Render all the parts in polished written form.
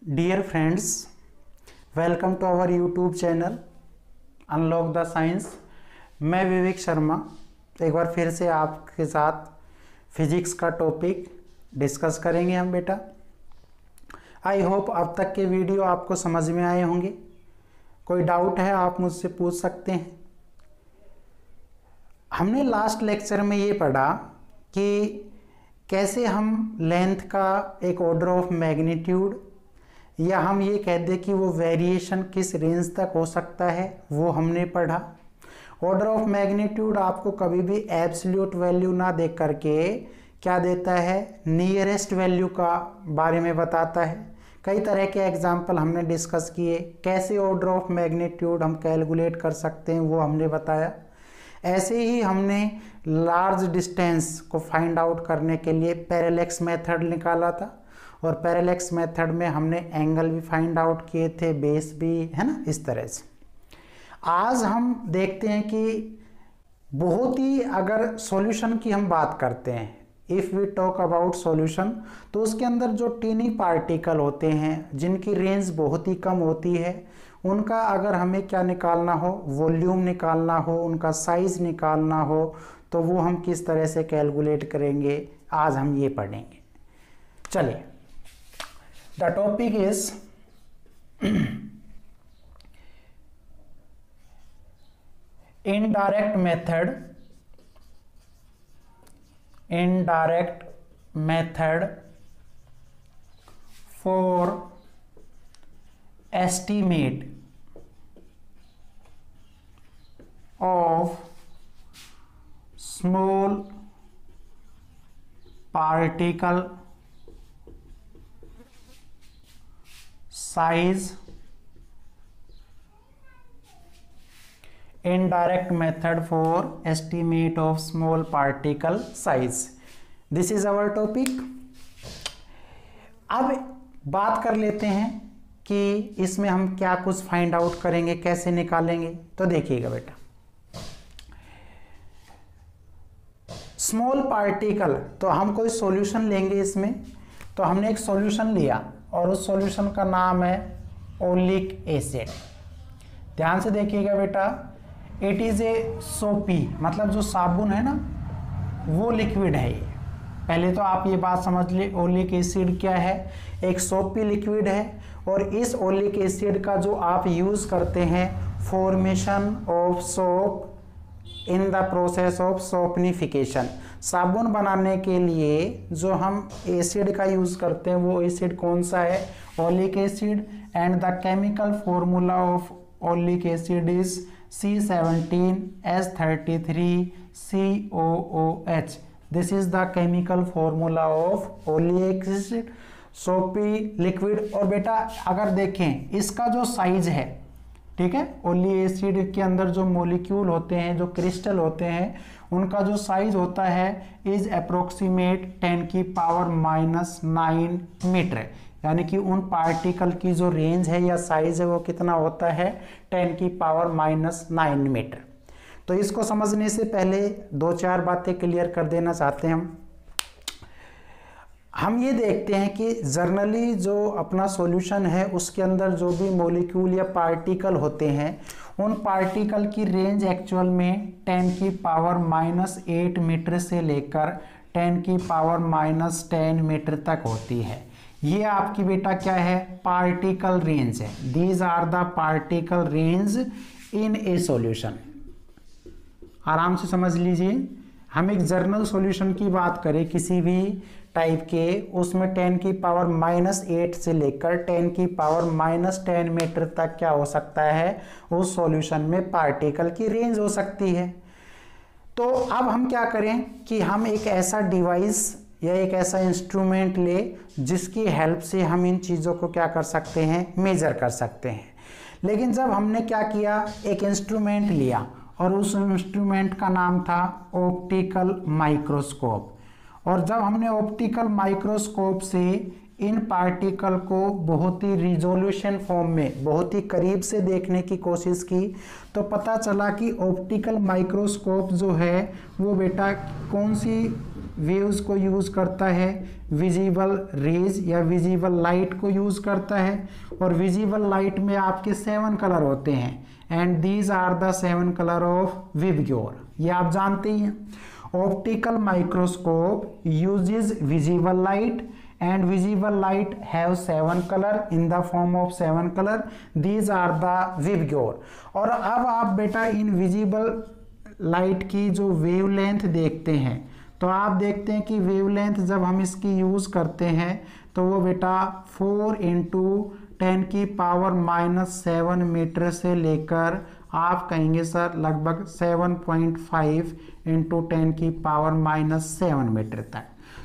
Dear friends, welcome to our YouTube channel unlock the science. मैं विवेक शर्मा एक बार फिर से आपके साथ फिजिक्स का टॉपिक डिस्कस करेंगे हम बेटा। आई होप अब तक के वीडियो आपको समझ में आए होंगे। कोई डाउट है आप मुझसे पूछ सकते हैं। हमने लास्ट लेक्चर में ये पढ़ा कि कैसे हम लेंथ का एक ऑर्डर ऑफ मैग्नीट्यूड या हम ये कह दें कि वो वेरिएशन किस रेंज तक हो सकता है वो हमने पढ़ा। ऑर्डर ऑफ मैग्नीट्यूड आपको कभी भी एब्सोल्यूट वैल्यू ना देख करके क्या देता है, नियरेस्ट वैल्यू का बारे में बताता है। कई तरह के एग्जाम्पल हमने डिस्कस किए, कैसे ऑर्डर ऑफ मैग्नीट्यूड हम कैलकुलेट कर सकते हैं वो हमने बताया। ऐसे ही हमने लार्ज डिस्टेंस को फाइंड आउट करने के लिए पैरेलैक्स मेथड निकाला था और पैरेलैक्स मेथड में हमने एंगल भी फाइंड आउट किए थे, बेस भी, है ना। इस तरह से आज हम देखते हैं कि बहुत ही अगर सॉल्यूशन की हम बात करते हैं, if we talk about solution, तो उसके अंदर जो टीनी पार्टिकल होते हैं जिनकी रेंज बहुत ही कम होती है, उनका अगर हमें क्या निकालना हो, वॉल्यूम निकालना हो, उनका साइज निकालना हो, तो वो हम किस तरह से कैलकुलेट करेंगे, आज हम ये पढ़ेंगे। चलिए, the topic is indirect method for estimate of small particle size, indirect method for estimate of small particle size. This is our topic. अब बात कर लेते हैं कि इसमें हम क्या कुछ फाइंड आउट करेंगे, कैसे निकालेंगे। तो देखिएगा बेटा, स्मॉल पार्टिकल, तो हम कोई सॉल्यूशन लेंगे इसमें। तो हमने एक सॉल्यूशन लिया और उस सॉल्यूशन का नाम है ओलिक एसिड। ध्यान से देखिएगा बेटा, इट इज़ ए सोपी, मतलब जो साबुन है ना वो लिक्विड है ये। पहले तो आप ये बात समझ लिए, ओलिक एसिड क्या है, एक सोपी लिक्विड है। और इस ओलिक एसिड का जो आप यूज़ करते हैं formation of soap in the process of saponification, साबुन बनाने के लिए जो हम एसिड का यूज़ करते हैं वो एसिड कौन सा है, oleic acid. And the chemical formula of oleic acid is C17H33COOH. This is the chemical formula of oleic acid, soapy liquid। और बेटा अगर देखें इसका जो साइज है, ठीक है, ओलिक एसिड के अंदर जो मॉलिक्यूल होते हैं, जो क्रिस्टल होते हैं, उनका जो साइज होता है इज अप्रोक्सीमेट 10⁻⁹ मीटर। यानी कि उन पार्टिकल की जो रेंज है या साइज है वो कितना होता है, 10⁻⁹ मीटर। तो इसको समझने से पहले दो चार बातें क्लियर कर देना चाहते हैं हम ये देखते हैं कि जनरली जो अपना सॉल्यूशन है उसके अंदर जो भी मॉलिक्यूल या पार्टिकल होते हैं उन पार्टिकल की रेंज एक्चुअल में 10⁻⁸ मीटर से लेकर 10⁻⁻10 मीटर तक होती है। ये आपकी बेटा क्या है, पार्टिकल रेंज है। These are the particle range in a solution. आराम से समझ लीजिए, हम एक जर्नल सॉल्यूशन की बात करें किसी भी टाइप के, उसमें 10⁻⁸ से लेकर 10⁻⁻10 मीटर तक क्या हो सकता है, उस सॉल्यूशन में पार्टिकल की रेंज हो सकती है। तो अब हम क्या करें कि हम एक ऐसा डिवाइस या एक ऐसा इंस्ट्रूमेंट ले जिसकी हेल्प से हम इन चीज़ों को क्या कर सकते हैं, मेजर कर सकते हैं। लेकिन जब हमने क्या किया, एक इंस्ट्रूमेंट लिया और उस इंस्ट्रूमेंट का नाम था ऑप्टिकल माइक्रोस्कोप। और जब हमने ऑप्टिकल माइक्रोस्कोप से इन पार्टिकल को बहुत ही रिजोल्यूशन फॉर्म में बहुत ही करीब से देखने की कोशिश की, तो पता चला कि ऑप्टिकल माइक्रोस्कोप जो है वो बेटा कौन सी वेव्स को यूज़ करता है, विजिबल रेज या विजिबल लाइट को यूज़ करता है। और विजिबल लाइट में आपके 7 कलर होते हैं, and these are the 7 colour of VIBGYOR, ये आप जानते ही हैं। Optical microscope uses visible light and visible light have 7 color in the form of 7 color, these are the VIBGYOR. और अब आप बेटा इन विजिबल लाइट की जो वेवलेंथ देखते हैं, तो आप देखते हैं कि वेवलेंथ जब हम इसकी यूज़ करते हैं तो वो बेटा 4 × 10⁻⁻7 मीटर से लेकर आप कहेंगे सर लगभग 7.5 × 10⁻⁻7 मीटर तक।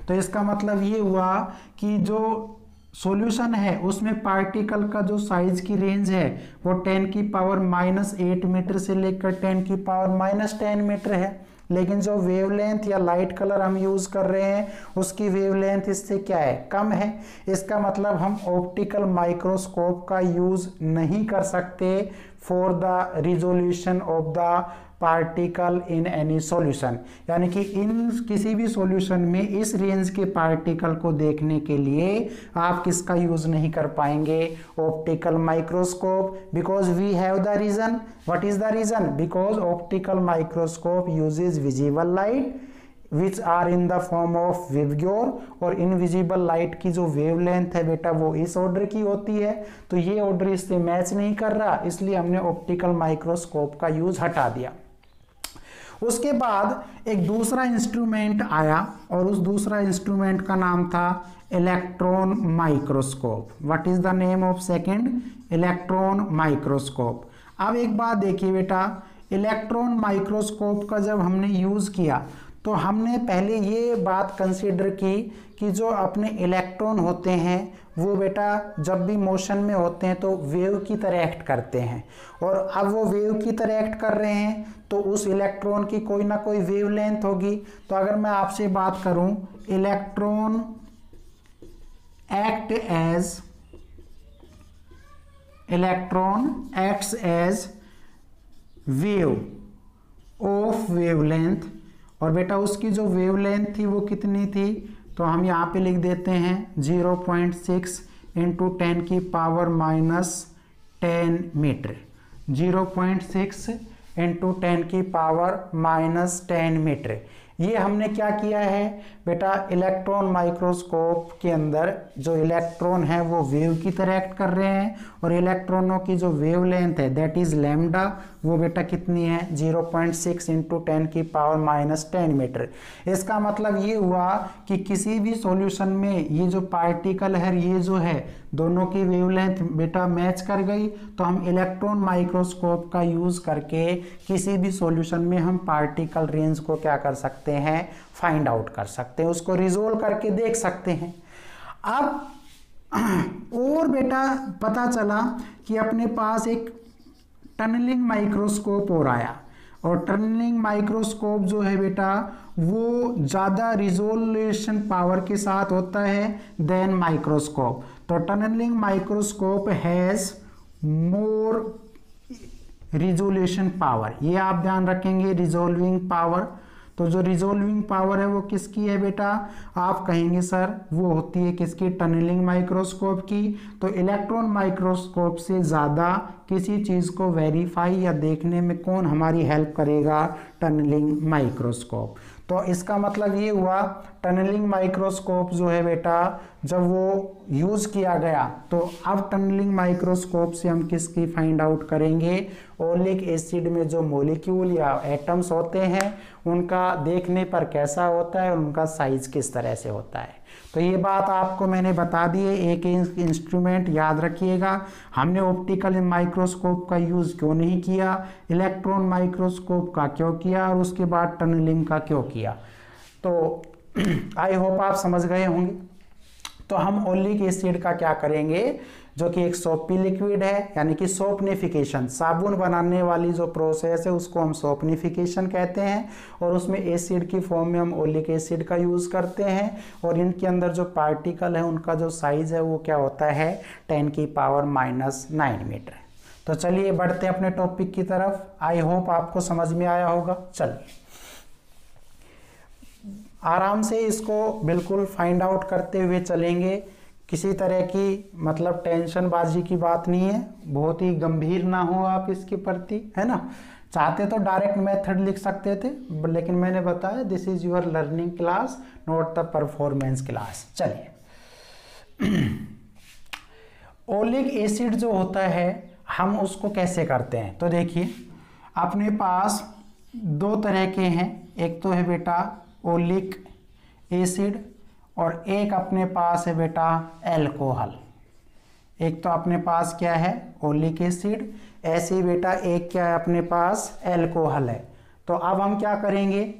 तो इसका मतलब ये हुआ कि जो सॉल्यूशन है उसमें पार्टिकल का जो साइज की रेंज है वो 10⁻⁻8 मीटर से लेकर 10⁻⁻10 मीटर है, लेकिन जो वेवलेंथ या लाइट कलर हम यूज़ कर रहे हैं उसकी वेवलेंथ इससे क्या है, कम है। इसका मतलब हम ऑप्टिकल माइक्रोस्कोप का यूज़ नहीं कर सकते for the resolution of the particle in any solution, यानी कि इन किसी भी सॉल्यूशन में इस रेंज के पार्टिकल को देखने के लिए आप किसका यूज़ नहीं कर पाएंगे, optical microscope, because we have the reason. What is the reason? Because optical microscope uses visible light which are in the form of VIBGYOR, और इनविजिबल लाइट की जो वेवलेंथ है बेटा वो इस ऑर्डर की होती है, तो ये ऑर्डर इससे मैच नहीं कर रहा, इसलिए हमने ऑप्टिकल माइक्रोस्कोप का यूज हटा दिया। उसके बाद एक दूसरा इंस्ट्रूमेंट आया और उस दूसरा इंस्ट्रूमेंट का नाम था electron microscope. What is the name of second? Electron microscope. अब एक बात देखिए बेटा, इलेक्ट्रॉन माइक्रोस्कोप का जब हमने यूज़ किया तो हमने पहले ये बात कंसीडर की कि जो अपने इलेक्ट्रॉन होते हैं वो बेटा जब भी मोशन में होते हैं तो वेव की तरह एक्ट करते हैं, और अब वो वेव की तरह एक्ट कर रहे हैं तो उस इलेक्ट्रॉन की कोई ना कोई वेवलेंथ होगी। तो अगर मैं आपसे बात करूं electron acts as wave of wavelength, और बेटा उसकी जो वेवलेंथ थी वो कितनी थी, तो हम यहाँ पे लिख देते हैं 0.6 × 10⁻⁻10 मीटर। 0.6 × 10⁻⁻10 मीटर। ये हमने क्या किया है बेटा, इलेक्ट्रॉन माइक्रोस्कोप के अंदर जो इलेक्ट्रॉन है वो वेव की तरह एक्ट कर रहे हैं, और इलेक्ट्रॉनों की जो वेवलेंथ है दैट इज लैम्डा, वो बेटा कितनी है 0.6 × 10⁻⁻10 मीटर। इसका मतलब ये हुआ कि किसी भी सॉल्यूशन में ये जो पार्टिकल है ये जो है दोनों की वेवलेंथ बेटा मैच कर गई, तो हम इलेक्ट्रॉन माइक्रोस्कोप का यूज करके किसी भी सॉल्यूशन में हम पार्टिकल रेंज को क्या कर सकते हैं, फाइंड आउट कर सकते हैं, उसको रिजोल्व करके देख सकते हैं। अब और बेटा पता चला कि अपने पास एक टनलिंग माइक्रोस्कोप और आया, और टनलिंग माइक्रोस्कोप जो है बेटा वो ज़्यादा रिजोल्यूशन पावर के साथ होता है देन माइक्रोस्कोप। तो tunneling microscope has more resolution power, ये आप ध्यान रखेंगे, रिजोल्विंग पावर। तो जो रिजोल्विंग पावर है वो किसकी है बेटा, आप कहेंगे सर वो होती है किसकी, टनलिंग माइक्रोस्कोप की। तो इलेक्ट्रॉन माइक्रोस्कोप से ज़्यादा किसी चीज़ को वेरीफाई या देखने में कौन हमारी हेल्प करेगा, टनलिंग माइक्रोस्कोप। तो इसका मतलब ये हुआ टनलिंग माइक्रोस्कोप जो है बेटा जब वो यूज़ किया गया तो अब टनलिंग माइक्रोस्कोप से हम किसकी फाइंड आउट करेंगे, ओलिक एसिड में जो मॉलिक्यूल या एटम्स होते हैं उनका देखने पर कैसा होता है, उनका साइज किस तरह से होता है। तो ये बात आपको मैंने बता दी है। एक इंस्ट्रूमेंट याद रखिएगा, हमने ऑप्टिकल माइक्रोस्कोप का यूज़ क्यों नहीं किया, इलेक्ट्रॉन माइक्रोस्कोप का क्यों किया, और उसके बाद टनलिंग का क्यों किया। तो आई होप आप समझ गए होंगे। तो हम ओलिक एसिड का क्या करेंगे, जो कि एक सोपी लिक्विड है, यानी कि सोपनिफिकेशन, साबुन बनाने वाली जो प्रोसेस है उसको हम सोपनिफिकेशन कहते हैं, और उसमें एसिड की फॉर्म में हम ओलिक एसिड का यूज़ करते हैं, और इनके अंदर जो पार्टिकल है उनका जो साइज़ है वो क्या होता है 10⁻⁹ मीटर। तो चलिए बढ़ते हैं अपने टॉपिक की तरफ। आई होप आपको समझ में आया होगा। चलिए आराम से इसको बिल्कुल फाइंड आउट करते हुए चलेंगे, किसी तरह की मतलब टेंशनबाजी की बात नहीं है, बहुत ही गंभीर ना हो आप इसके प्रति, है ना। चाहते तो डायरेक्ट मेथड लिख सकते थे, लेकिन मैंने बताया this is your learning class not the performance class. चलिए, ओलिक एसिड जो होता है हम उसको कैसे करते हैं, तो देखिए अपने पास दो तरह के हैं, एक तो है बेटा ओलिक एसिड और एक अपने पास है बेटा एल्कोहल। एक तो अपने पास क्या है ओलिक एसिड, ऐसे ही बेटा एक क्या है अपने पास एल्कोहल है। तो अब हम क्या करेंगे,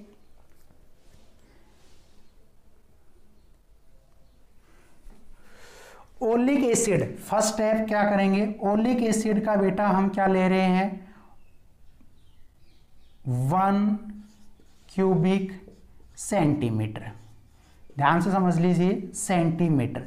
ओलिक एसिड फर्स्ट स्टेप क्या करेंगे, ओलिक एसिड का बेटा हम क्या ले रहे हैं 1 क्यूबिक सेंटीमीटर। ध्यान से समझ लीजिए सेंटीमीटर।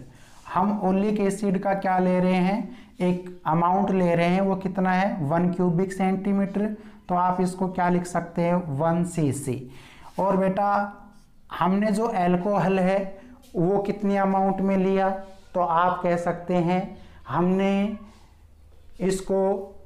हम ओलिक एसिड का क्या ले रहे हैं, एक अमाउंट ले रहे हैं, वो कितना है 1 क्यूबिक सेंटीमीटर। तो आप इसको क्या लिख सकते हैं 1 cc। और बेटा हमने जो एल्कोहल है वो कितनी अमाउंट में लिया, तो आप कह सकते हैं हमने इसको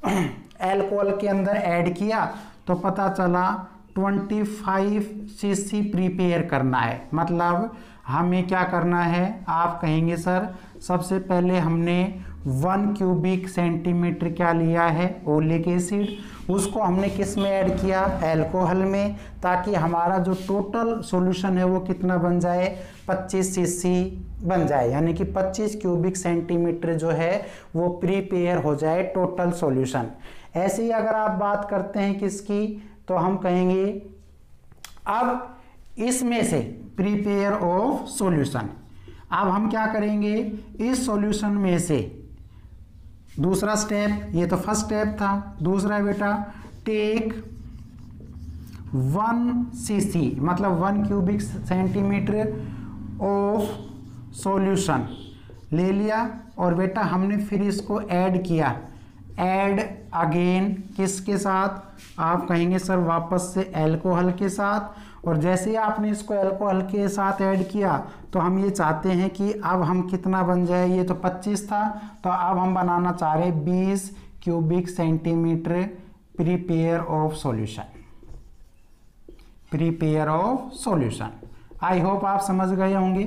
एल्कोहल के अंदर ऐड किया तो पता चला 25 cc प्रिपेयर करना है। मतलब हमें क्या करना है, आप कहेंगे सर सबसे पहले हमने 1 क्यूबिक सेंटीमीटर क्या लिया है ओलिक एसिड, उसको हमने किस में ऐड किया एल्कोहल में, ताकि हमारा जो टोटल सॉल्यूशन है वो कितना बन जाए 25 cc बन जाए, यानी कि 25 क्यूबिक सेंटीमीटर जो है वो प्रीपेयर हो जाए टोटल सॉल्यूशन। ऐसे ही अगर आप बात करते हैं किसकी, तो हम कहेंगे अब इसमें से प्रीपेयर ऑफ सॉल्यूशन। अब हम क्या करेंगे इस सॉल्यूशन में से दूसरा स्टेप, ये तो फर्स्ट स्टेप था, दूसरा बेटा टेक 1 cc मतलब 1 क्यूबिक सेंटीमीटर ऑफ सॉल्यूशन ले लिया और बेटा हमने फिर इसको ऐड किया, ऐड अगेन किसके साथ, आप कहेंगे सर वापस से एल्कोहल के साथ। और जैसे ही आपने इसको एल्कोहल के साथ ऐड किया तो हम ये चाहते हैं कि अब हम कितना बन जाए, ये तो 25 था तो अब हम बनाना चाह रहे 20 cubic centimetre prepare of solution, prepare of solution. I hope आप समझ गए होंगे।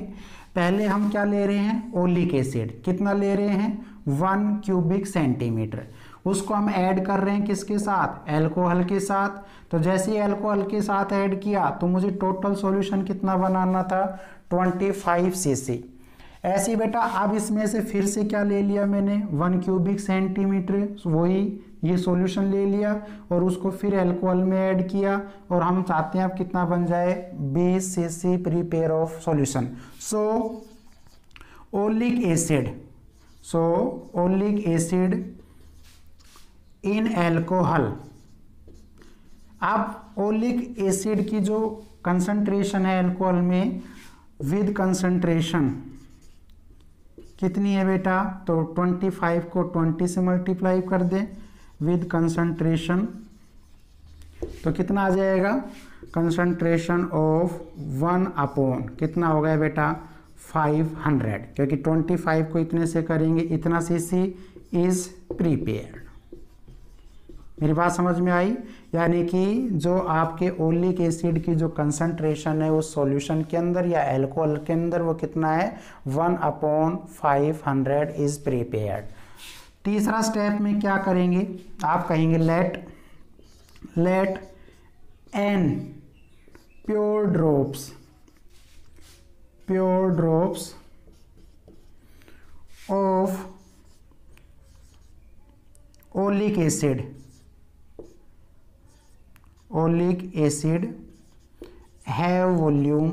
पहले हम क्या ले रहे हैं ओलिक एसिड, कितना ले रहे हैं 1 क्यूबिक सेंटीमीटर, उसको हम ऐड कर रहे हैं किसके साथ एल्कोहल के साथ। तो जैसे ही एल्कोहल के साथ ऐड किया तो मुझे टोटल सॉल्यूशन कितना बनाना था 25 cc। ऐसे ही बेटा अब इसमें से फिर से क्या ले लिया मैंने 1 क्यूबिक सेंटीमीटर, वही ये सॉल्यूशन ले लिया और उसको फिर एल्कोहल में ऐड किया और हम चाहते हैं अब कितना बन जाए 20 cc prepare of solution. So oleic acid, so oleic acid in alcohol. अब ओलिक एसिड की जो कंसंट्रेशन है एल्कोहल में विद कंसंट्रेशन कितनी है बेटा, तो 25 को 20 से मल्टीप्लाई कर दें विद कंसंट्रेशन, तो कितना आ जाएगा कंसंट्रेशन ऑफ 1 अपॉन कितना हो गया बेटा 500, क्योंकि 25 को इतने से करेंगे इतना cc इज प्रीपेयर्ड। मेरी बात समझ में आई, यानी कि जो आपके ओलिक एसिड की जो कंसंट्रेशन है उस सॉल्यूशन के अंदर या एल्कोहल के अंदर वो कितना है 1/500 इज प्रीपेयर्ड। तीसरा स्टेप में क्या करेंगे, आप कहेंगे let n pure drops of oleic acid have volume.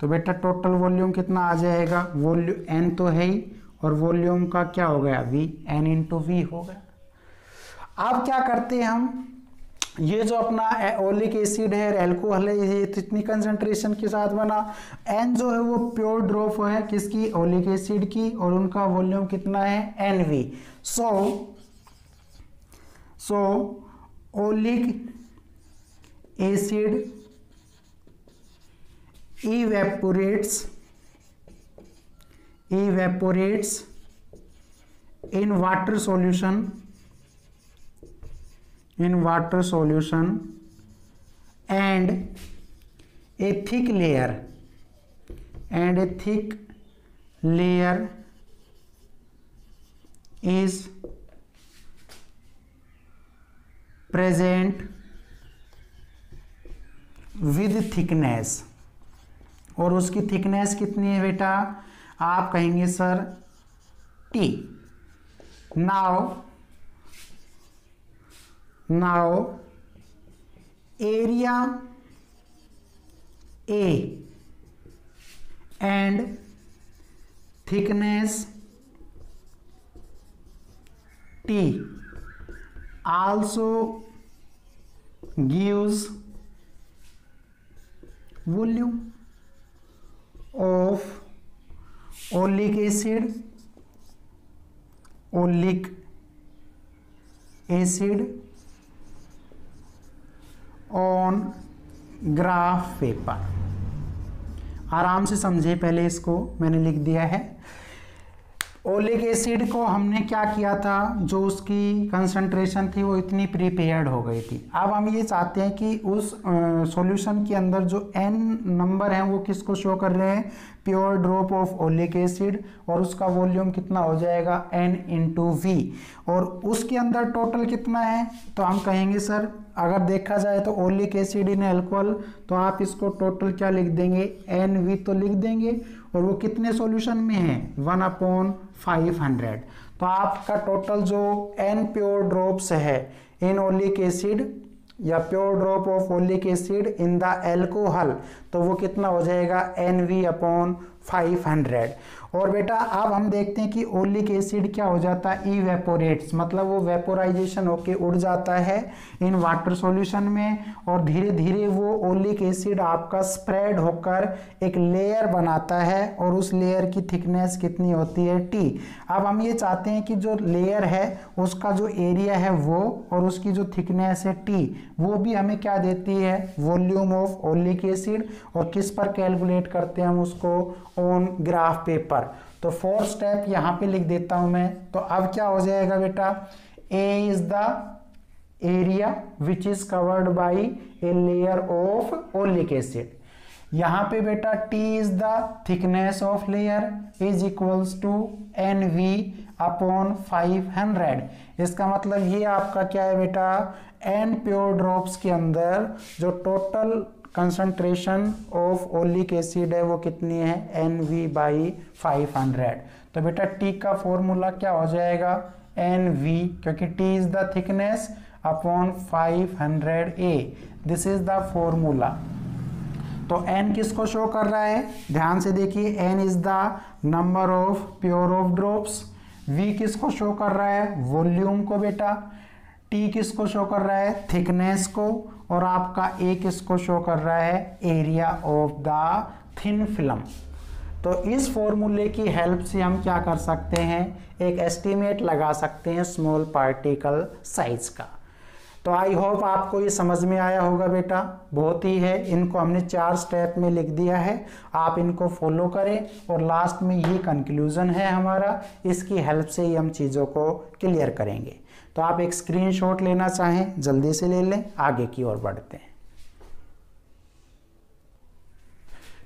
तो बेटा टोटल वॉल्यूम कितना आ जाएगा, वॉल्यूम n तो है ही और वॉल्यूम का क्या हो गया v, n इंटू वी हो गया। अब क्या करते हैं हम, ये जो अपना ओलिक एसिड है एल्कोहल है ये इतनी कंसंट्रेशन के साथ बना, n जो है वो प्योर ड्रॉप है किसकी ओलिक एसिड की और उनका वॉल्यूम कितना है NV। So oleic acid evaporates in water solution and a thick layer is present with thickness, और उसकी थिकनेस कितनी है बेटा, आप कहेंगे sir T। Now area A and thickness T also gives volume of oleic acid on graph paper. आराम से समझे, पहले इसको मैंने लिख दिया है। ओलिक एसिड को हमने क्या किया था, जो उसकी कंसंट्रेशन थी वो इतनी प्रिपेयर्ड हो गई थी। अब हम ये चाहते हैं कि उस सॉल्यूशन के अंदर जो n नंबर है वो किसको शो कर रहे हैं, pure drop of oleic acid, और उसका वॉल्यूम कितना हो जाएगा n इंटू वी, और उसके अंदर टोटल कितना है, तो हम कहेंगे सर अगर देखा जाए तो ओलिक एसिड इन अल्कोहल, तो आप इसको टोटल क्या लिख देंगे, NV तो लिख देंगे, और वो कितने सॉल्यूशन में है 1/500। तो आपका टोटल जो n प्योर ड्रॉप्स है इन ओलिक एसिड या pure drop of oleic acid in the alcohol, तो वो कितना हो जाएगा NV/500। और बेटा अब हम देखते हैं कि ओलिक एसिड क्या हो जाता है, इवेपोरेट्स, मतलब वो वेपोराइजेशन होके उड़ जाता है इन वाटर सॉल्यूशन में, और धीरे धीरे वो ओलिक एसिड आपका स्प्रेड होकर एक लेयर बनाता है, और उस लेयर की थिकनेस कितनी होती है T। अब हम ये चाहते हैं कि जो लेयर है उसका जो एरिया है वो, और उसकी जो थिकनेस है T, वो भी हमें क्या देती है, वॉल्यूम ऑफ ओलिक एसिड, और किस पर कैलकुलेट करते हैं हम उसको, ऑन ग्राफ पेपर। तो 4 स्टेप यहाँ पे लिख देता हूं मैं। तो अब क्या हो जाएगा बेटा, A is the area which is covered by a layer of oleic acid. यहाँ पे बेटा T is the thickness of layer is equals to NV/500। इसका मतलब ये आपका क्या है बेटा, n प्योर ड्रॉप्स के अंदर जो total concentration of oleic acid है वो कितनी है, NV/500। तो बेटा T का फॉर्मूला क्या हो जाएगा, NV, क्योंकि T is the thickness upon 500A, this is the formula. तो N किसको शो कर रहा है, ध्यान से देखिए, N is the number of pure of drops, V किसको शो कर रहा है, वॉल्यूम को बेटा, T किसको शो कर रहा है, थिकनेस को, और आपका A किसको शो कर रहा है, area of the thin film. तो इस फॉर्मूले की हेल्प से हम क्या कर सकते हैं, एक एस्टीमेट लगा सकते हैं स्मॉल पार्टिकल साइज का। तो आई होप आपको ये समझ में आया होगा बेटा, बहुत ही है, इनको हमने 4 स्टेप में लिख दिया है, आप इनको फॉलो करें, और लास्ट में ये कंक्लूजन है हमारा, इसकी हेल्प से ही हम चीज़ों को क्लियर करेंगे। तो आप एक स्क्रीनशॉट लेना चाहें जल्दी से ले लें, आगे की ओर बढ़ते हैं।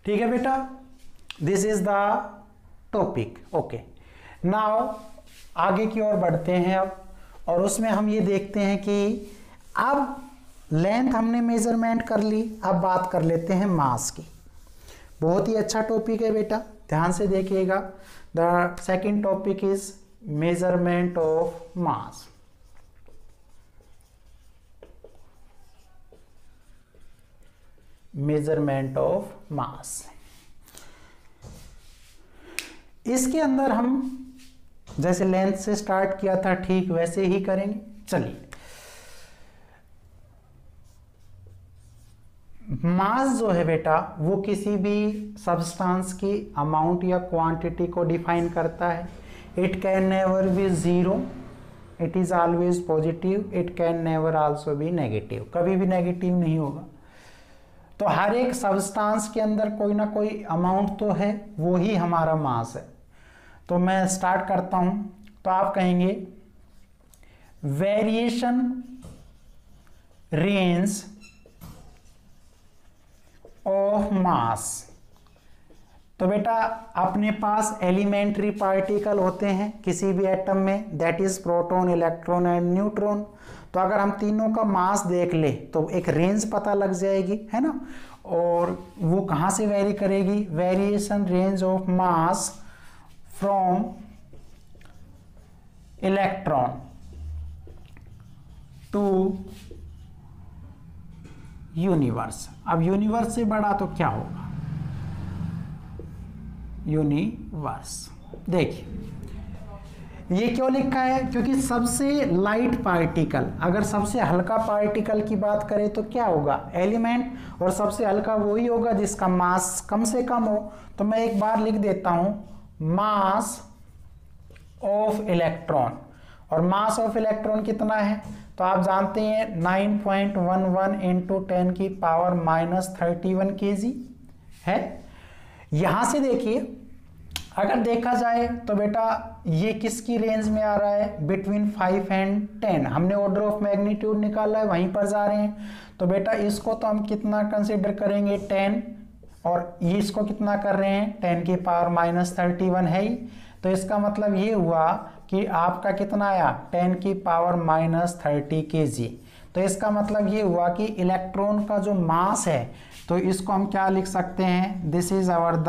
ठीक है बेटा, this is the topic. Okay, now आगे की ओर बढ़ते हैं अब, और उसमें हम ये देखते हैं कि अब लेंथ हमने मेजरमेंट कर ली, अब बात कर लेते हैं मास की। बहुत ही अच्छा टॉपिक है बेटा, ध्यान से देखिएगा। The second topic is measurement of mass. Measurement of mass, इसके अंदर हम जैसे लेंथ से स्टार्ट किया था ठीक वैसे ही करेंगे। चलिए, मास जो है बेटा वो किसी भी सब्सटेंस की अमाउंट या क्वांटिटी को डिफाइन करता है। It can never be zero, it is always positive, it can never also be negative, कभी भी नेगेटिव नहीं होगा। तो हर एक सब्सटेंस के अंदर कोई ना कोई अमाउंट तो है, वो ही हमारा मास है। तो मैं स्टार्ट करता हूं। तो आप कहेंगे वेरिएशन रेंज ऑफ मास। तो बेटा अपने पास एलिमेंट्री पार्टिकल होते हैं किसी भी एटम में, that is proton, electron and neutron. तो अगर हम तीनों का मास देख ले तो एक रेंज पता लग जाएगी, है ना। और वो कहाँ से वेरी करेगी? Variation range of mass from electron to universe. अब यूनिवर्स से बड़ा तो क्या होगा? यूनिवर्स। देखिए ये क्यों लिखा है? क्योंकि सबसे लाइट पार्टिकल, अगर सबसे हल्का पार्टिकल की बात करें तो क्या होगा? एलिमेंट। और सबसे हल्का वही होगा जिसका मास कम से कम हो। तो मैं एक बार लिख देता हूं मास ऑफ इलेक्ट्रॉन। और मास ऑफ इलेक्ट्रॉन कितना है? तो आप जानते हैं 9.11 इंटू 10 की पावर -31 kg है। यहां से देखिए अगर देखा जाए तो बेटा ये किसकी रेंज में आ रहा है? Between 5 and 10। हमने ऑर्डर ऑफ मैग्नीट्यूड निकाला है, वहीं पर जा रहे हैं। तो बेटा इसको तो हम कितना कंसिडर करेंगे? 10। और ये इसको कितना कर रहे हैं? 10 की पावर -31 है ही। तो इसका मतलब ये हुआ कि आपका कितना आया? 10 की पावर -30 kg। तो इसका मतलब ये हुआ कि इलेक्ट्रॉन का जो मास है, तो इसको हम क्या लिख सकते हैं? This is our the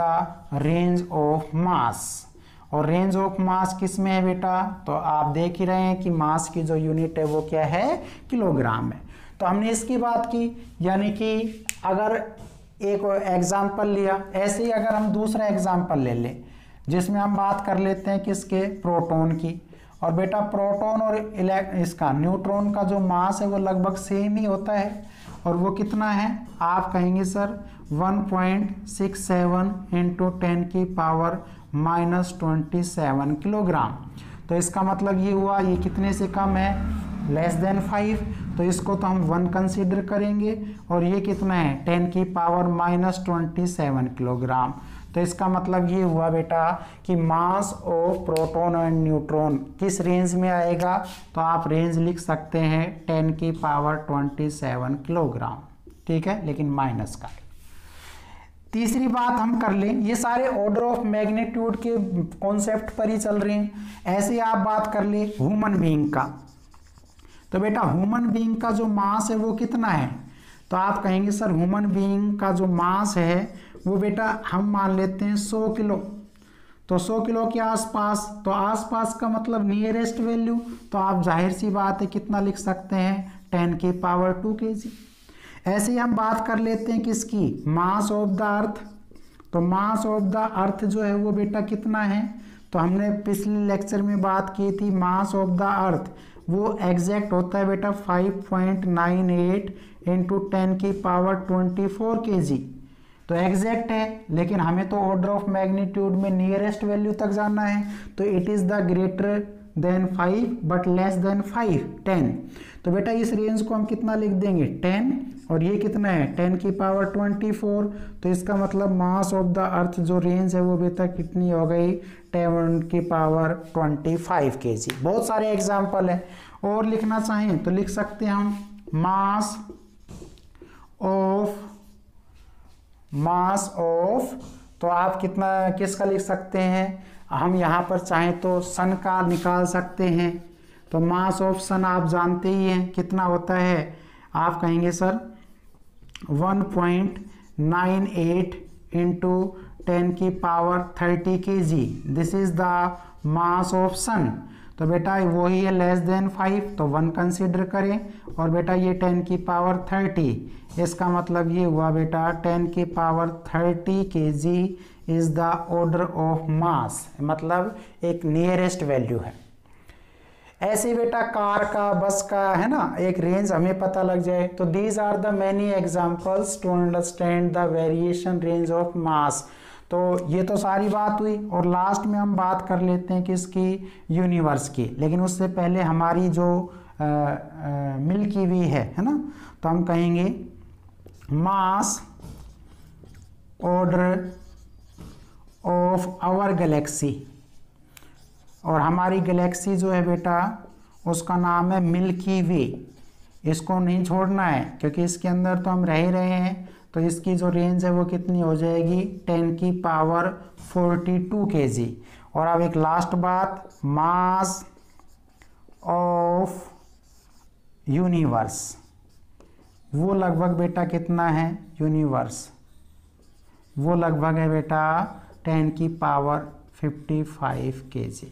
range of mass. और रेंज ऑफ मास किस में है बेटा? तो आप देख ही रहे हैं कि मास की जो यूनिट है वो क्या है? किलोग्राम है। तो हमने इसकी बात की, यानी कि अगर एक एग्जाम्पल लिया, ऐसे ही अगर हम दूसरा एग्जाम्पल ले लें जिसमें हम बात कर लेते हैं किसके? प्रोटॉन की। और बेटा प्रोटॉन और इसका न्यूट्रॉन का जो मास है वो लगभग सेम ही होता है। और वो कितना है? आप कहेंगे सर 1.67 इंटू 10 की पावर -27 किलोग्राम। तो इसका मतलब ये हुआ ये कितने से कम है? Less than 5। तो इसको तो हम 1 कंसीडर करेंगे। और ये कितना है? 10 की पावर -27 किलोग्राम। तो इसका मतलब ये हुआ बेटा कि mass of proton and neutron किस रेंज में आएगा? तो आप रेंज लिख सकते हैं 10 की पावर 27 किलोग्राम, ठीक है, लेकिन माइनस का। तीसरी बात हम कर लें, ये सारे ऑर्डर ऑफ मैग्नीट्यूड के कॉन्सेप्ट पर ही चल रहे हैं। ऐसे आप बात कर ले ह्यूमन बीइंग का। तो बेटा ह्यूमन बीइंग का जो मास है वो कितना है? तो आप कहेंगे सर ह्यूमन बीइंग का जो मास है वो बेटा हम मान लेते हैं 100 किलो। तो 100 किलो के आसपास, तो आसपास का मतलब नियरेस्ट वैल्यू। तो आप जाहिर सी बात है कितना लिख सकते हैं? 10 की पावर 2 kg। ऐसे ही हम बात कर लेते हैं किसकी? मास ऑफ द अर्थ। तो मास ऑफ द अर्थ जो है वो बेटा कितना है? तो हमने पिछले लेक्चर में बात की थी मास ऑफ द अर्थ वो एग्जैक्ट होता है बेटा 5.98 इंटू 10 की पावर 24 kg। तो एग्जैक्ट है, लेकिन हमें तो ऑर्डर ऑफ मैग्नीट्यूड में नियरेस्ट वैल्यू तक जाना है। तो it is the greater than 5 but less than 5, 10। तो बेटा इस रेंज को हम कितना लिख देंगे? 10। और ये कितना है? 10 की पावर 24। तो इसका मतलब मास ऑफ द अर्थ जो रेंज है वो बेटा कितनी हो गई? 10 की पावर 25 kg। बहुत सारे एग्जाम्पल हैं। और लिखना चाहें तो लिख सकते हैं हम मास ऑफ तो आप कितना किसका लिख सकते हैं? हम यहाँ पर चाहें तो सन का निकाल सकते हैं। तो मास ऑफ सन आप जानते ही हैं कितना होता है? आप कहेंगे सर 1.98 इंटू 10 की power 30 kg। This is the mass of sun. तो बेटा वही है लेस देन 5, तो 1 कंसीडर करें। और बेटा ये 10 की पावर 30, इसका मतलब ये हुआ बेटा 10 की power 30 kg is the order of mass, मतलब एक नियरेस्ट वैल्यू है। ऐसे बेटा कार का, बस का, है ना, एक रेंज हमें पता लग जाए। तो these are the many examples to understand the variation range of mass. तो ये तो सारी बात हुई। और लास्ट में हम बात कर लेते हैं किसकी? यूनिवर्स की। लेकिन उससे पहले हमारी जो मिल्की वे है ना, तो हम कहेंगे मास ऑर्डर ऑफ आवर गैलेक्सी, और हमारी गैलेक्सी जो है बेटा उसका नाम है मिल्की वे। इसको नहीं छोड़ना है क्योंकि इसके अंदर तो हम रह ही रहे हैं, तो इसकी जो रेंज है वो कितनी हो जाएगी 10 की पावर 42 kg। और अब एक लास्ट बात, मास ऑफ यूनिवर्स, वो लगभग बेटा कितना है, यूनिवर्स वो लगभग है बेटा 10 की पावर 55 kg।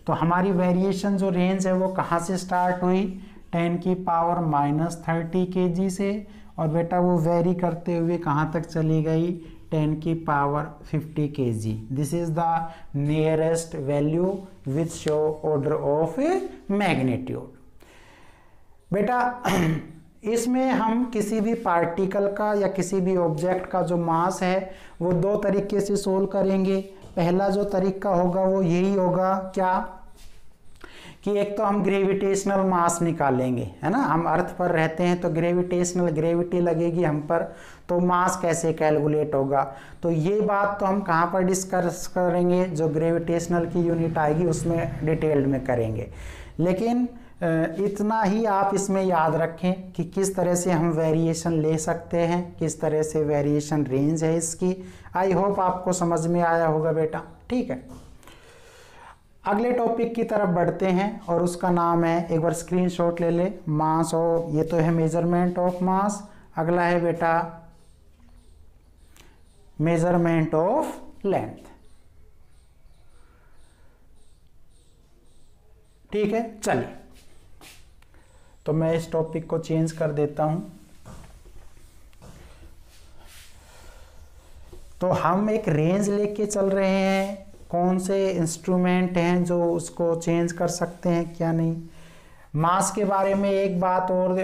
तो हमारी वेरिएशन जो रेंज है वो कहाँ से स्टार्ट हुई, 10 की पावर -30 kg से, और बेटा वो वेरी करते हुए कहाँ तक चली गई, 10 की power 50 kg। This is the nearest value which show order of magnitude. बेटा इसमें हम किसी भी पार्टिकल का या किसी भी ऑब्जेक्ट का जो मास है वो दो तरीके से सोल्व करेंगे। पहला जो तरीका होगा वो यही होगा क्या, कि एक तो हम ग्रेविटेशनल मास निकालेंगे, है ना, हम अर्थ पर रहते हैं तो ग्रेविटेशनल ग्रेविटी लगेगी हम पर, तो मास कैसे कैलकुलेट होगा। तो ये बात तो हम कहाँ पर डिस्कस करेंगे, जो ग्रेविटेशनल की यूनिट आएगी उसमें डिटेल्ड में करेंगे। लेकिन इतना ही आप इसमें याद रखें कि किस तरह से हम वेरिएशन ले सकते हैं, किस तरह से वेरिएशन रेंज है इसकी। आई होप आपको समझ में आया होगा बेटा, ठीक है। अगले टॉपिक की तरफ बढ़ते हैं और उसका नाम है, एक बार स्क्रीनशॉट ले ले, मास ऑफ, ये तो है मेजरमेंट ऑफ मास। अगला है बेटा मेजरमेंट ऑफ लेंथ, ठीक है। चलिए तो मैं इस टॉपिक को चेंज कर देता हूं। तो हम एक रेंज लेके चल रहे हैं, कौन से इंस्ट्रूमेंट हैं जो उसको चेंज कर सकते हैं क्या नहीं। मास के बारे में एक बात और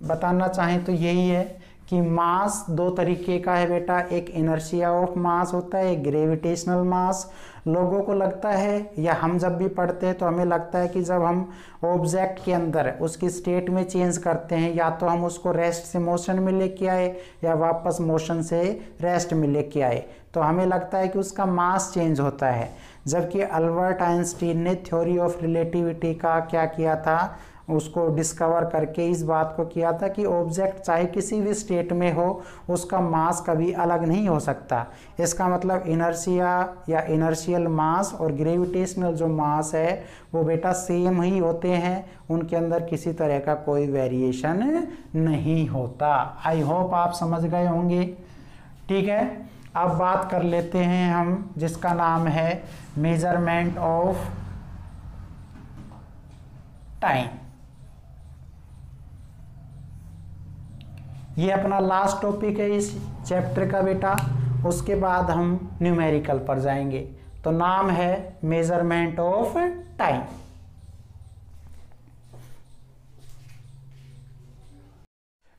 बताना चाहें तो यही है कि मास दो तरीके का है बेटा, एक इनर्शिया ऑफ मास होता है, एक ग्रेविटेशनल मास। लोगों को लगता है, या हम जब भी पढ़ते हैं तो हमें लगता है कि जब हम ऑब्जेक्ट के अंदर उसकी स्टेट में चेंज करते हैं, या तो हम उसको रेस्ट से मोशन में लेके आए या वापस मोशन से रेस्ट में लेके आए, तो हमें लगता है कि उसका मास चेंज होता है। जबकि अल्बर्ट आइंस्टीन ने थ्योरी ऑफ रिलेटिविटी का क्या किया था, उसको डिस्कवर करके इस बात को किया था कि ऑब्जेक्ट चाहे किसी भी स्टेट में हो उसका मास कभी अलग नहीं हो सकता। इसका मतलब इनर्शिया या इनर्शियल मास और ग्रेविटेशनल जो मास है वो बेटा सेम ही होते हैं, उनके अंदर किसी तरह का कोई वेरिएशन नहीं होता। आई होप आप समझ गए होंगे, ठीक है। अब बात कर लेते हैं हम जिसका नाम है मेजरमेंट ऑफ टाइम। ये अपना लास्ट टॉपिक है इस चैप्टर का बेटा, उसके बाद हम न्यूमेरिकल पर जाएंगे। तो नाम है measurement of time.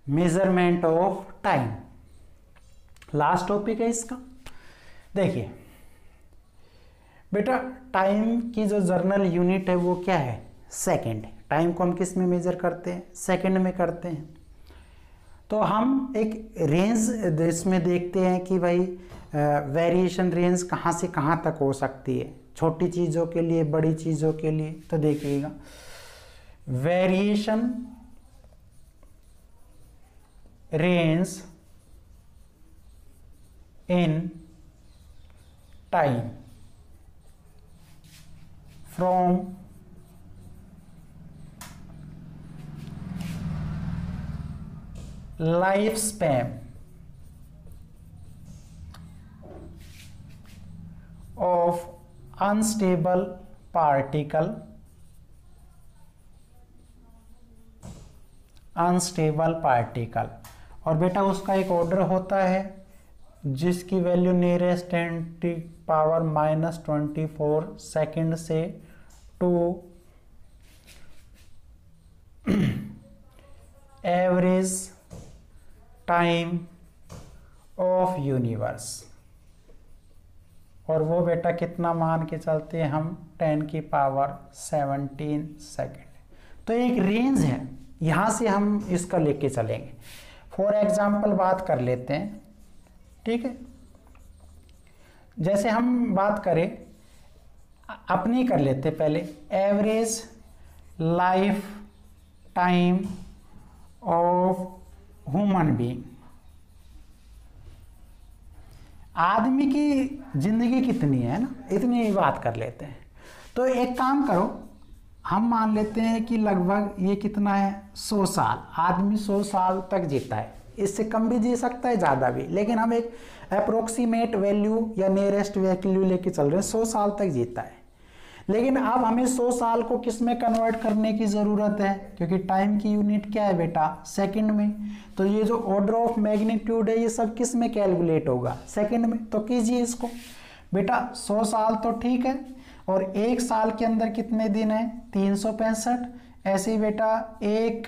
Measurement of time last topic है इसका। देखिए बेटा, टाइम की जो जर्नल यूनिट है वो क्या है, सेकंड। टाइम को हम किस में मेजर करते हैं, सेकंड में करते हैं। तो हम एक रेंज इसमें देखते हैं कि भाई वेरिएशन रेंज कहाँ से कहाँ तक हो सकती है, छोटी चीज़ों के लिए, बड़ी चीज़ों के लिए। तो देखिएगा, variation range in time from life span of unstable particle, unstable particle. और बेटा उसका एक ऑर्डर होता है जिसकी वैल्यू नियरेस्ट 10⁻⁻24 सेकेंड से to average time of universe. और वो बेटा कितना मान के चलते हैं हम, 10⁻17 सेकेंड। तो एक रेंज है, यहाँ से हम इसका लेके चलेंगे। फॉर एग्जाम्पल बात कर लेते हैं, ठीक है। जैसे हम बात करें अपनी कर लेते पहले, average life time of human being, आदमी की जिंदगी कितनी है ना, इतनी ही बात कर लेते हैं। तो एक काम करो, हम मान लेते हैं कि लगभग ये कितना है 100 साल, आदमी 100 साल तक जीता है, इससे कम भी जी सकता है ज़्यादा भी, लेकिन हम एक अप्रोक्सीमेट वैल्यू या नियरेस्ट वैल्यू लेके चल रहे हैं, 100 साल तक जीता है। लेकिन अब हमें 100 साल को किस में कन्वर्ट करने की ज़रूरत है, क्योंकि टाइम की यूनिट क्या है बेटा, सेकंड में। तो ये जो ऑर्डर ऑफ मैग्नीट्यूड है ये सब किस में कैलकुलेट होगा, सेकंड में। तो कीजिए इसको बेटा, 100 साल तो ठीक है, और एक साल के अंदर कितने दिन है 365। ऐसे ही बेटा एक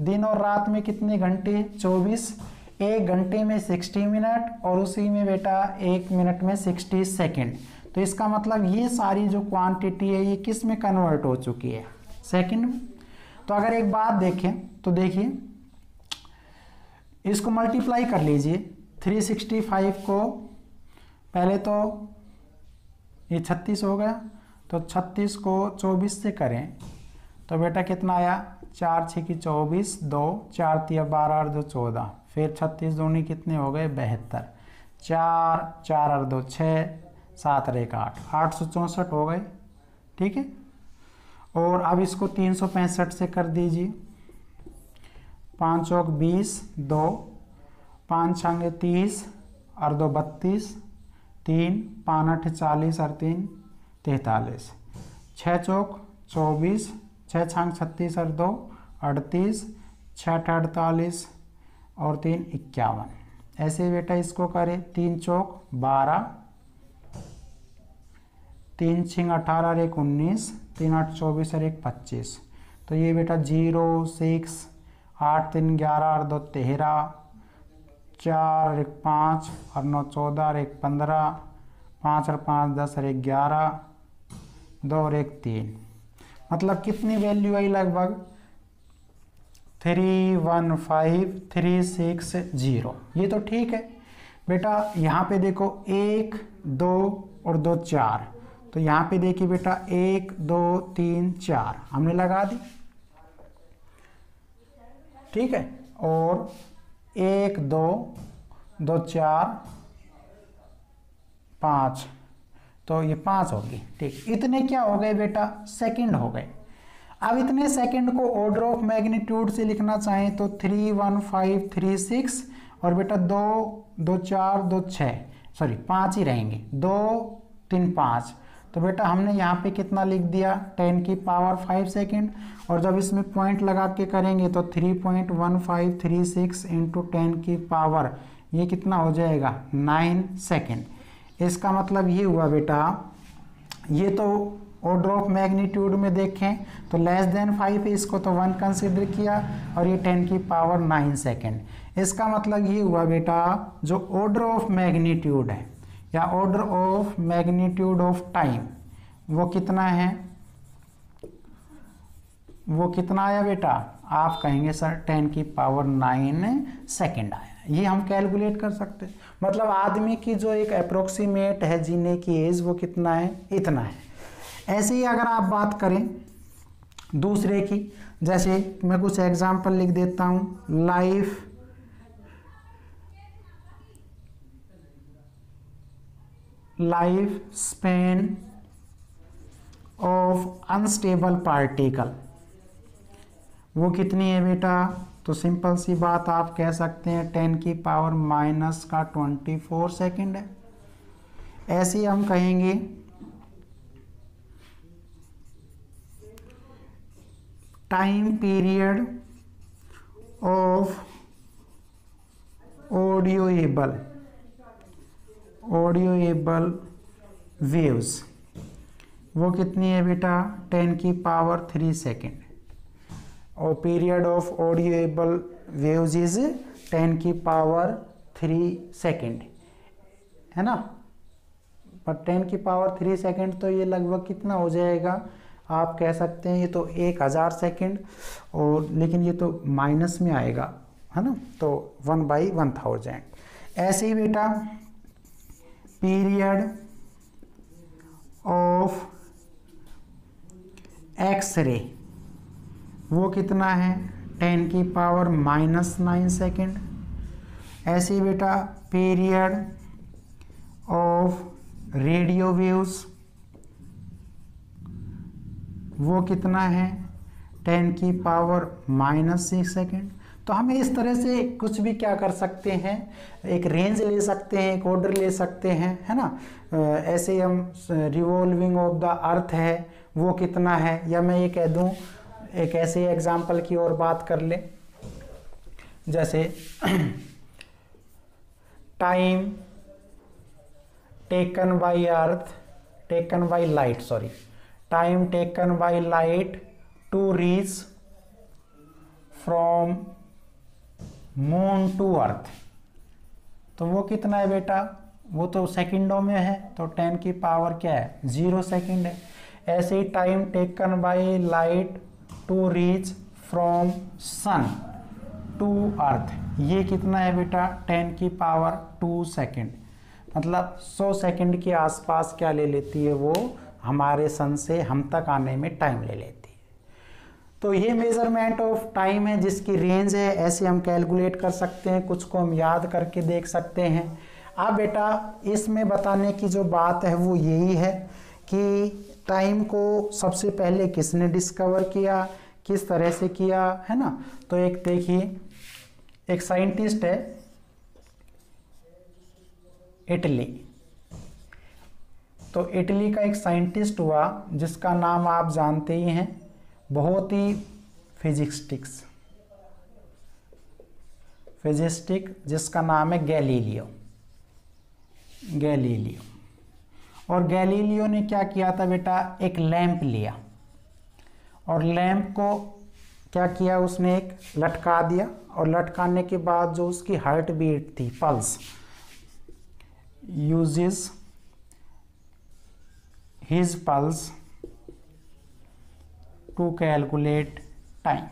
दिन और रात में कितने घंटे 24, एक घंटे में 60 मिनट, और उसी में बेटा एक मिनट में 60 सेकेंड। तो इसका मतलब ये सारी जो क्वांटिटी है ये किस में कन्वर्ट हो चुकी है, सेकंड में। तो अगर एक बात देखें तो देखिए, इसको मल्टीप्लाई कर लीजिए, 365 को पहले तो ये 36 हो गया, तो 36 को 24 से करें तो बेटा कितना आया, 4 6 की 24, 2 4 3 12 और 2 14, फिर 36 दूनी कितने हो गए 72, 4 4 और 2 6, 7 और 1 8, 864 हो गए, ठीक है। और अब इसको 365 से कर दीजिए, 5 चौक 20, 2 5 छंगे 30 और 2 32, 3 5 8 40 और 3 43, 6 चौक 24, 6 छंग 36 और 2 38, 6 48 और 3 51। ऐसे बेटा इसको करें, 3 चौक 12, 3 6 18 और 1 19, 3 8 24 और 1 25। तो ये बेटा 0 6 8 3 11 और 2 13, 4 और 1 5 और 9 14 और 1 15, 5 और 5 10 और 1 11, 2 और 1 3। मतलब कितनी वैल्यू आई, लगभग 315,360। ये तो ठीक है बेटा। यहाँ पे देखो 1 2 और 2 4, तो यहाँ पे देखिए बेटा 1 2 3 4 हमने लगा दी, ठीक है। और 1 2 2 4 5, तो ये 5 होगी, ठीक। इतने क्या हो गए बेटा, सेकंड हो गए। अब इतने सेकंड को ऑर्डर ऑफ मैग्नीट्यूड से लिखना चाहें तो 31536, और बेटा 2 2 4 2 6, सॉरी 5 ही रहेंगे, 2 3 5। तो बेटा हमने यहाँ पे कितना लिख दिया, 10 की पावर 5 सेकेंड। और जब इसमें पॉइंट लगा के करेंगे तो 3.1536 इंटू 10 की पावर, ये कितना हो जाएगा 9 सेकेंड। इसका मतलब ये हुआ बेटा, ये तो ऑर्डर ऑफ मैग्नीट्यूड में देखें तो लेस देन 5 है, इसको तो 1 कंसिडर किया, और ये 10 की पावर 9 सेकेंड। इसका मतलब ये हुआ बेटा, जो ऑर्डर ऑफ मैग्नीट्यूड है या order of magnitude of time, वो कितना है, वो कितना आया बेटा, आप कहेंगे सर 10 की पावर 9 सेकेंड आया। ये हम कैलकुलेट कर सकते हैं। मतलब आदमी की जो एक अप्रोक्सीमेट है जीने की एज, वो कितना है, इतना है। ऐसे ही अगर आप बात करें दूसरे की, जैसे मैं कुछ एग्जांपल लिख देता हूं, life span of unstable particle, वो कितनी है बेटा, तो सिंपल सी बात आप कह सकते हैं 10 की पावर -24 सेकेंड है। ऐसे ही हम कहेंगे टाइम पीरियड ऑफ ऑडियोएबल वेव्स, वो कितनी है बेटा, 10 की पावर 3 सेकेंड। और पीरियड ऑफ ऑडियोएबल वेव्स इज 10 की पावर 3 सेकेंड, है ना। पर 10 की पावर 3 सेकेंड तो ये लगभग कितना हो जाएगा, आप कह सकते हैं ये तो 1000 सेकेंड, और लेकिन ये तो माइनस में आएगा, है ना, तो 1/1000। ऐसे ही बेटा पीरियड ऑफ एक्स रे वो कितना है 10⁻⁻9 सेकेंड। ऐसे ही बेटा पीरियड ऑफ रेडियो वेव्स वो कितना है 10⁻⁻6 सेकेंड। तो हमें इस तरह से कुछ भी क्या कर सकते हैं, एक रेंज ले सकते हैं, एक ऑर्डर ले सकते हैं, है ना। ऐसे ही हम रिवॉल्विंग ऑफ द अर्थ है वो कितना है, या मैं ये कह दूं एक ऐसे एग्जाम्पल की और बात कर ले, जैसे time taken by earth taken by light time taken by light to reach from moon to earth, तो वो कितना है बेटा, वो तो सेकंडों में है, तो 10 की पावर क्या है 0 सेकंड है। ऐसे ही time taken by light to reach from sun to earth, ये कितना है बेटा 10 की पावर 2 सेकंड। मतलब 100 सेकंड के आसपास क्या ले लेती है वो, हमारे सन से हम तक आने में टाइम ले लेती है। तो ये मेजरमेंट ऑफ टाइम है जिसकी रेंज है, ऐसे हम कैलकुलेट कर सकते हैं, कुछ को हम याद करके देख सकते हैं। अब बेटा इसमें बताने की जो बात है वो यही है कि टाइम को सबसे पहले किसने डिस्कवर किया, किस तरह से किया, है ना। तो एक देखिए, एक साइंटिस्ट है इटली, तो इटली का एक साइंटिस्ट हुआ जिसका नाम आप जानते ही हैं, बहुत ही फिजिस्टिक जिसका नाम है गैलीलियो। और गैलीलियो ने क्या किया था बेटा, एक लैंप लिया और लैंप को क्या किया उसने, एक लटका दिया, और लटकाने के बाद जो उसकी हार्ट बीट थी, pulse, uses his pulse to calculate time।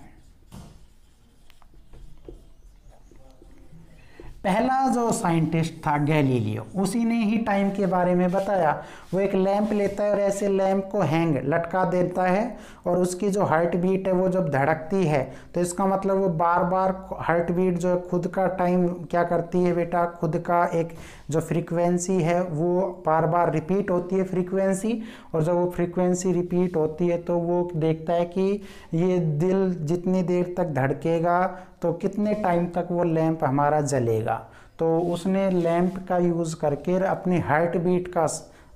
पहला जो साइंटिस्ट था गैलीलियो, उसी ने ही टाइम के बारे में बताया। वो एक लैंप लेता है और ऐसे लैंप को हैंग लटका देता है, और उसकी जो हार्ट बीट है वो जब धड़कती है तो इसका मतलब वो बार बार हार्ट बीट जो खुद का टाइम क्या करती है बेटा, खुद का एक जो फ्रीक्वेंसी है वो बार बार रिपीट होती है फ्रीक्वेंसी, और जब वो फ्रीक्वेंसी रिपीट होती है तो वो देखता है कि ये दिल जितनी देर तक धड़केगा तो कितने टाइम तक वो लैंप हमारा जलेगा। तो उसने लैंप का यूज़ करके, अपनी हार्ट बीट का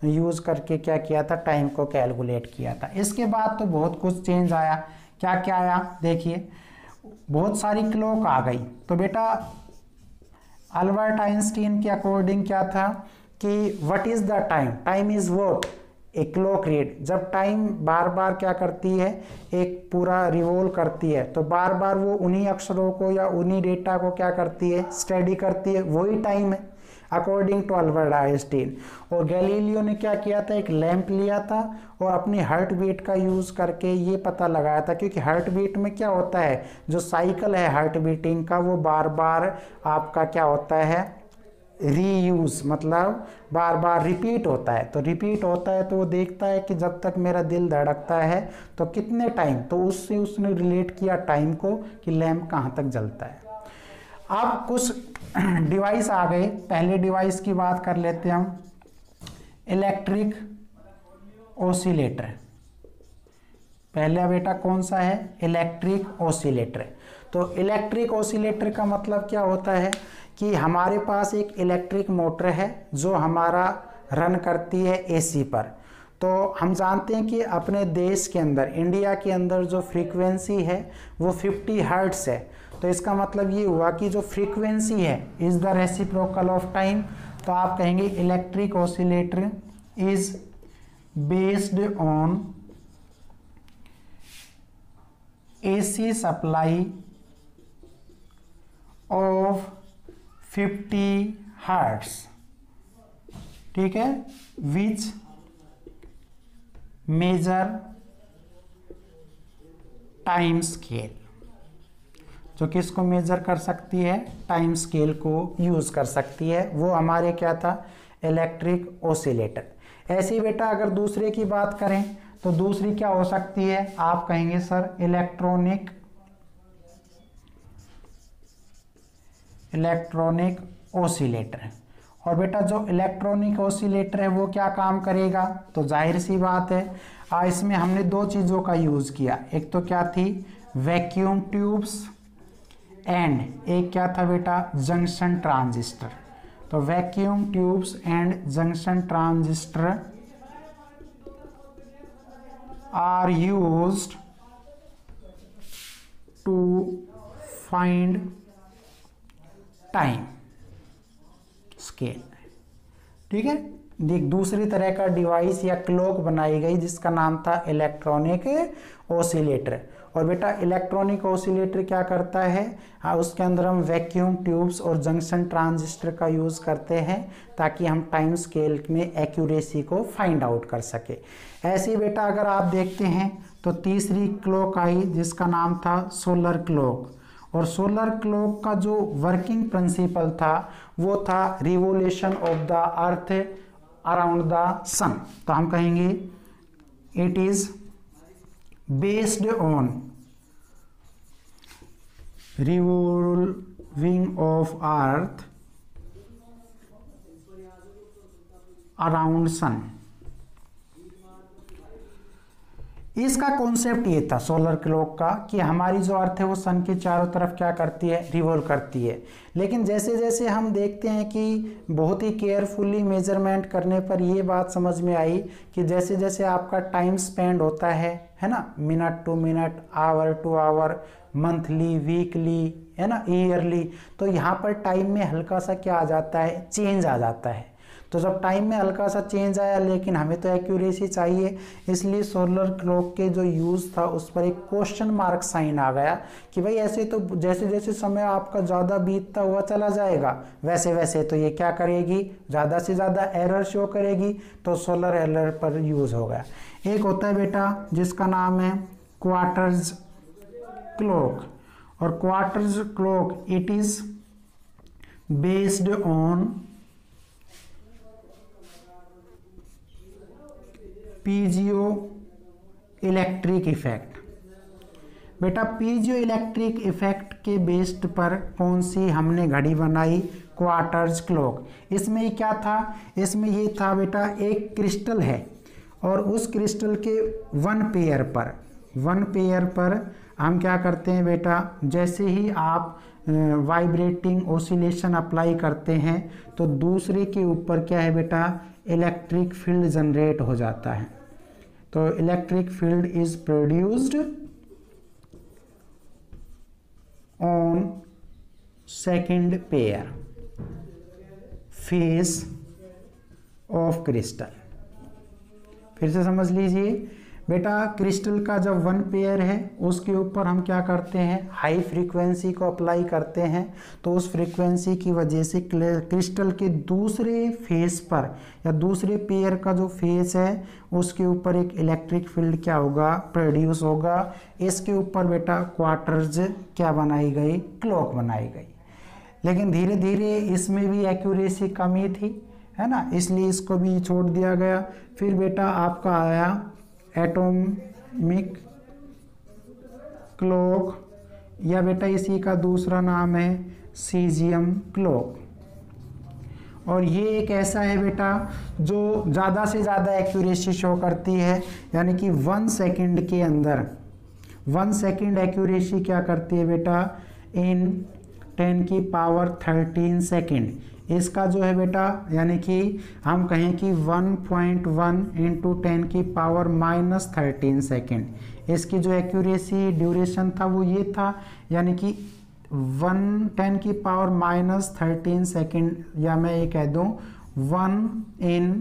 यूज़ करके क्या किया था, टाइम को कैलकुलेट किया था। इसके बाद तो बहुत कुछ चेंज आया। क्या क्या आया देखिए, बहुत सारी क्लॉक आ गई। तो बेटा अल्बर्ट आइंस्टीन के अकॉर्डिंग क्या था कि what is the time, time is what, a clock read. जब टाइम बार बार क्या करती है, एक पूरा रिवॉल्व करती है, तो बार बार वो उन्हीं अक्षरों को या उन्हीं डेटा को क्या करती है, स्टडी करती है, वही टाइम है अकॉर्डिंग टू अल्बर्ट आइंस्टीन। और गैलीलियो ने क्या किया था, एक लैंप लिया था और अपनी हार्ट बीट का यूज़ करके ये पता लगाया था, क्योंकि हार्ट बीट में क्या होता है, जो साइकिल है हार्ट बीटिंग का वो बार बार आपका क्या होता है, रीयूज़, मतलब बार बार रिपीट होता है। तो रिपीट होता है तो वो देखता है कि जब तक मेरा दिल धड़कता है तो कितने टाइम, तो उससे उसने रिलेट किया टाइम को कि लैंप कहाँ तक जलता है। अब कुछ डिवाइस आ गए। पहले डिवाइस की बात कर लेते हैं हम, इलेक्ट्रिक ओसिलेटर। पहला बेटा कौन सा है, इलेक्ट्रिक ओसिलेटर। तो इलेक्ट्रिक ओसिलेटर का मतलब क्या होता है कि हमारे पास एक इलेक्ट्रिक मोटर है जो हमारा रन करती है एसी पर। तो हम जानते हैं कि अपने देश के अंदर, इंडिया के अंदर जो फ्रीक्वेंसी है वो 50 हर्ट्ज है। तो इसका मतलब ये हुआ कि जो फ्रीक्वेंसी है is the reciprocal of time. तो आप कहेंगे electric oscillator is based on AC supply of 50 hertz, ठीक है, विच मेजर टाइम स्केल, जो किसको मेजर कर सकती है, टाइम स्केल को यूज कर सकती है। वो हमारे क्या था, इलेक्ट्रिक ओसिलेटर। ऐसे ही बेटा अगर दूसरे की बात करें तो दूसरी क्या हो सकती है, आप कहेंगे सर इलेक्ट्रॉनिक ओसिलेटर। और बेटा जो इलेक्ट्रॉनिक ओसिलेटर है वो क्या काम करेगा, तो जाहिर सी बात है इसमें हमने दो चीज़ों का यूज़ किया, एक तो क्या थी वैक्यूम ट्यूब्स एंड एक क्या था बेटा जंक्शन ट्रांजिस्टर। तो vacuum tubes and junction transistor are used to find time scale. ठीक है, एक दूसरी तरह का डिवाइस या क्लॉक बनाई गई जिसका नाम था इलेक्ट्रॉनिक ओसिलेटर। और बेटा इलेक्ट्रॉनिक ओसिलेटर क्या करता है, उसके अंदर हम वैक्यूम ट्यूब्स और जंक्शन ट्रांजिस्टर का यूज़ करते हैं ताकि हम टाइम स्केल में एक्यूरेसी को फाइंड आउट कर सके। ऐसे ही बेटा अगर आप देखते हैं तो तीसरी क्लॉक आई जिसका नाम था सोलर क्लॉक। और सोलर क्लॉक का जो वर्किंग प्रिंसिपल था वो था revolution of the earth around the sun. तो हम कहेंगे it is based on revolving of earth around sun. इसका कॉन्सेप्ट ये था सोलर क्लॉक का कि हमारी जो अर्थ है वो सन के चारों तरफ क्या करती है, रिवॉल्व करती है। लेकिन जैसे जैसे हम देखते हैं कि बहुत ही केयरफुली मेजरमेंट करने पर ये बात समझ में आई कि जैसे जैसे आपका टाइम स्पेंड होता है ना, minute to minute, hour to hour, monthly, weekly, है ना, ईयरली, तो यहाँ पर टाइम में हल्का सा क्या आ जाता है, चेंज आ जाता है। तो जब टाइम में हल्का सा चेंज आया लेकिन हमें तो एक्यूरेसी चाहिए, इसलिए सोलर क्लॉक के जो यूज़ था उस पर एक क्वेश्चन मार्क साइन आ गया कि भाई ऐसे तो जैसे जैसे समय आपका ज़्यादा बीतता हुआ चला जाएगा वैसे वैसे तो ये क्या करेगी, ज़्यादा से ज़्यादा एरर शो करेगी, तो सोलर एरर पर यूज़ हो गया। एक होता है बेटा जिसका नाम है क्वार्टर्स क्लॉक। और quarters clock it is based on piezo electric effect. बेटा पीजियो इलेक्ट्रिक इफेक्ट के बेस्ड पर कौन सी हमने घड़ी बनाई, क्वार्टर्स क्लॉक। इसमें क्या था, इसमें ये था बेटा एक क्रिस्टल है और उस क्रिस्टल के वन पेयर पर हम क्या करते हैं बेटा, जैसे ही आप वाइब्रेटिंग ओसिलेशन अप्लाई करते हैं तो दूसरे के ऊपर क्या है बेटा, इलेक्ट्रिक फील्ड जनरेट हो जाता है। तो electric field is produced on second pair face of crystal. फिर से समझ लीजिए बेटा, क्रिस्टल का जब वन पेयर है उसके ऊपर हम क्या करते हैं, हाई फ्रीक्वेंसी को अप्लाई करते हैं। तो उस फ्रीक्वेंसी की वजह से क्रिस्टल के दूसरे फेस पर या दूसरे पेयर का जो फेस है उसके ऊपर एक इलेक्ट्रिक फील्ड क्या होगा, प्रोड्यूस होगा। इसके ऊपर बेटा क्वार्टर्स क्या बनाई गई, क्लॉक बनाई गई। लेकिन धीरे धीरे इसमें भी एक्यूरेसी कमी थी, है ना, इसलिए इसको भी छोड़ दिया गया। फिर बेटा आपका आया एटॉमिक क्लॉक, या बेटा इसी का दूसरा नाम है सीजियम क्लॉक। और ये एक ऐसा है बेटा जो ज़्यादा से ज़्यादा एक्यूरेसी शो करती है, यानी कि 1 सेकंड के अंदर 1 सेकंड एक्यूरेसी क्या करती है बेटा, इन 10 की पावर 13 सेकंड। इसका जो है बेटा यानी कि हम कहें कि 1.1 इंटू 10 की पावर -13 सेकेंड। इसकी जो एक्यूरेसी ड्यूरेशन था वो ये था, यानी कि 10 की पावर -13 सेकेंड, या मैं ये कह दूँ 1 इन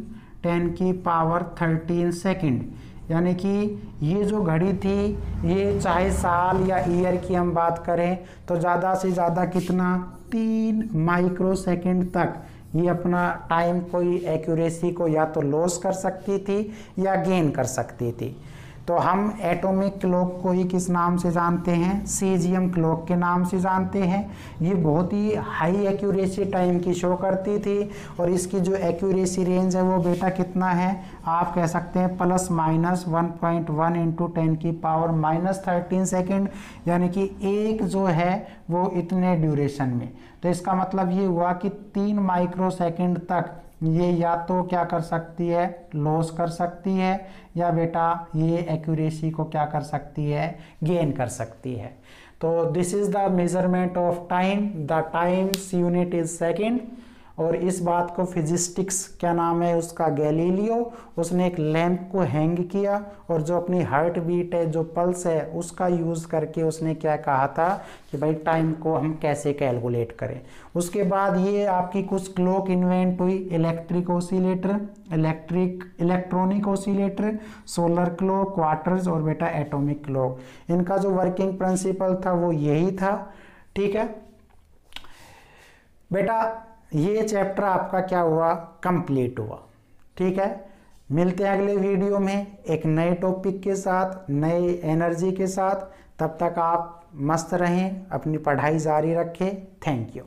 10 की पावर 13 सेकेंड। यानी कि ये जो घड़ी थी ये चाहे साल या ईयर की हम बात करें तो ज़्यादा से ज़्यादा कितना, 3 माइक्रोसेकंड तक ये अपना टाइम कोई एक्यूरेसी को या तो लॉस कर सकती थी या गेन कर सकती थी। तो हम एटॉमिक क्लॉक को ही किस नाम से जानते हैं, सीजियम क्लॉक के नाम से जानते हैं। ये बहुत ही हाई एक्यूरेसी टाइम की शो करती थी और इसकी जो एक्यूरेसी रेंज है वो बेटा कितना है, आप कह सकते हैं प्लस माइनस 1.1 इंटू 10⁻⁻13 सेकेंड, यानी कि एक जो है वो इतने ड्यूरेशन में। तो इसका मतलब ये हुआ कि 3 माइक्रोसेकंड तक ये या तो क्या कर सकती है, लॉस कर सकती है, या बेटा ये एक्यूरेसी को क्या कर सकती है, गेन कर सकती है। तो this is the measurement of time, the times unit is second. और इस बात को फिजिस्टिक्स क्या नाम है उसका, गैलीलियो, उसने एक लैंप को हैंग किया और जो अपनी हार्ट बीट है, जो पल्स है, उसका यूज़ करके उसने क्या कहा था कि भाई टाइम को हम कैसे कैलकुलेट करें। उसके बाद ये आपकी कुछ क्लॉक इन्वेंट हुई, electric oscillator, electronic oscillator, solar clock, quarters और बेटा एटॉमिक क्लॉक। इनका जो वर्किंग प्रिंसिपल था वो यही था। ठीक है बेटा, ये चैप्टर आपका क्या हुआ, कंप्लीट हुआ। ठीक है, मिलते हैं अगले वीडियो में एक नए टॉपिक के साथ, नए एनर्जी के साथ। तब तक आप मस्त रहें, अपनी पढ़ाई जारी रखें। Thank you.